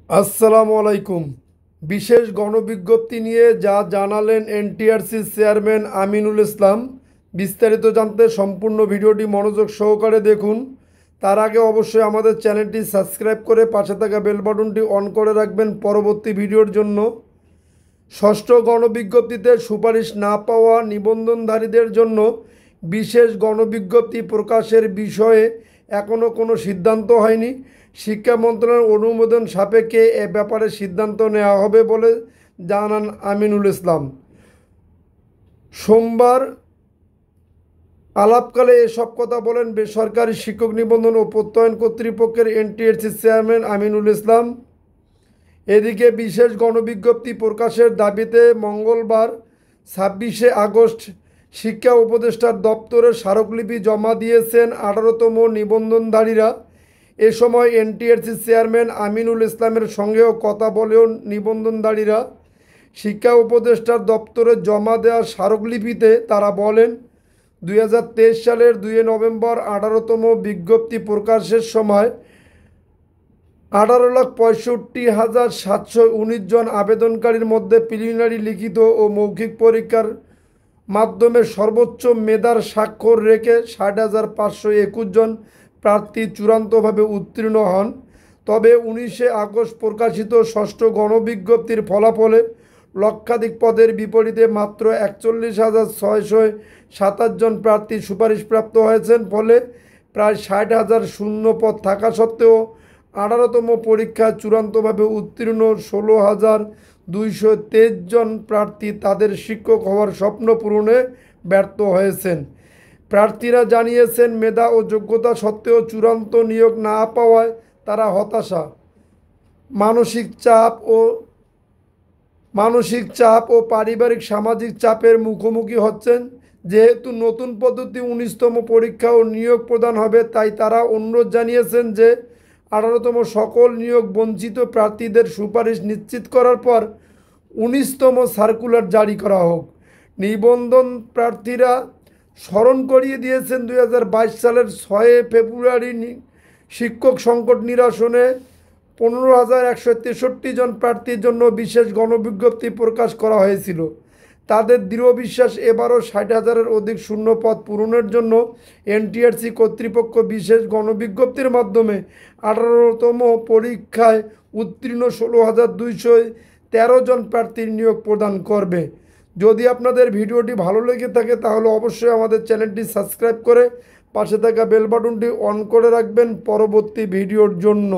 আসসালামু আলাইকুম। বিশেষ গণবিজ্ঞপ্তি নিয়ে যা জানালেন এনটিআরসি চেয়ারম্যান আমিনুল ইসলাম, বিস্তারিত জানতে সম্পূর্ণ ভিডিওটি মনোযোগ সহকারে দেখুন। তার আগে অবশ্যই আমাদের চ্যানেলটি সাবস্ক্রাইব করে পাশে থাকা বেল বাটনটি অন করে রাখবেন পরবর্তী ভিডিওর জন্য। ষষ্ঠ গণবিজ্ঞপ্তিতে সুপারিশ না পাওয়া নিবন্ধনধারীদের জন্য বিশেষ গণবিজ্ঞপ্তি প্রকাশের বিষয়ে এখনও কোনো সিদ্ধান্ত হয়নি। শিক্ষা মন্ত্রণালয়ের অনুমোদন সাপেক্ষে এ ব্যাপারে সিদ্ধান্ত নেওয়া হবে বলে জানান আমিনুল ইসলাম। সোমবার আলাপকালে এসব কথা বলেন বেসরকারি শিক্ষক নিবন্ধন ও প্রত্যয়ন কর্তৃপক্ষের এনটিআরসি চেয়ারম্যান আমিনুল ইসলাম। এদিকে বিশেষ গণবিজ্ঞপ্তি প্রকাশের দাবিতে মঙ্গলবার 26শে আগস্ট শিক্ষা উপদেষ্টার দপ্তরে স্মারকলিপি জমা দিয়েছেন 18তম নিবন্ধনধারীরা। এ সময় এনটিআরসি চেয়ারম্যান আমিনুল ইসলামের সঙ্গেও কথা বলেও নিবন্ধনধারীরা। শিক্ষা উপদেষ্টার দপ্তরে জমা দেওয়া স্মারকলিপিতে তারা বলেন, 2023 সালের 2 নভেম্বর 18তম বিজ্ঞপ্তি প্রকাশের সময় 18,65,719 জন আবেদনকারীর মধ্যে প্রিলিমিনারি লিখিত ও মৌখিক পরীক্ষার মাধ্যমে সর্বোচ্চ মেধার স্বাক্ষর রেখে 60,521 জন প্রার্থী চূড়ান্তভাবে উত্তীর্ণ হন। তবে 19শে আগস্ট প্রকাশিত ষষ্ঠ গণবিজ্ঞপ্তির ফলাফলে লক্ষাধিক পদের বিপরীতে মাত্র 41,627 জন প্রার্থী সুপারিশপ্রাপ্ত হয়েছেন। ফলে প্রায় 60,000 শূন্য পদ থাকা সত্ত্বেও 18তম পরীক্ষায় চূড়ান্তভাবে উত্তীর্ণ 16,223 জন প্রার্থী তাদের শিক্ষক হওয়ার স্বপ্ন পূরণে ব্যর্থ হয়েছেন। প্রার্থীরা জানিয়েছেন, মেধা ও যোগ্যতা সত্ত্বেও চূড়ান্ত নিয়োগ না পাওয়ায় তারা হতাশা, মানসিক চাপ ও পারিবারিক সামাজিক চাপের মুখোমুখি হচ্ছেন। যেহেতু নতুন পদ্ধতি 19তম পরীক্ষা ও নিয়োগ প্রদান হবে, তাই তারা অনুরোধ জানিয়েছেন যে 18তম সকল নিয়োগ বঞ্চিত প্রার্থীদের সুপারিশ নিশ্চিত করার পর 19তম সার্কুলার জারি করা হোক। নিবন্ধন প্রার্থীরা স্মরণ করিয়ে দিয়েছেন, 2022 সালের 6 ফেব্রুয়ারি শিক্ষক সংকট নিরসনে 15,163 জন প্রার্থীর জন্য বিশেষ গণবিজ্ঞপ্তি প্রকাশ করা হয়েছিল। তাদের দৃঢ় বিশ্বাস, এবারও 60,000-এর অধিক শূন্য পদ পূরণের জন্য এনটিআরসি কর্তৃপক্ষ বিশেষ গণবিজ্ঞপ্তির মাধ্যমে 18তম পরীক্ষায় উত্তীর্ণ 16,213 জন প্রার্থীর নিয়োগ প্রদান করবে। যদি আপনাদের ভিডিওটি ভালো লেগে থাকে তাহলে অবশ্যই আমাদের চ্যানেলটি সাবস্ক্রাইব করে পাশে থাকা বেল বাটনটি অন করে রাখবেন পরবর্তী ভিডিওর জন্য।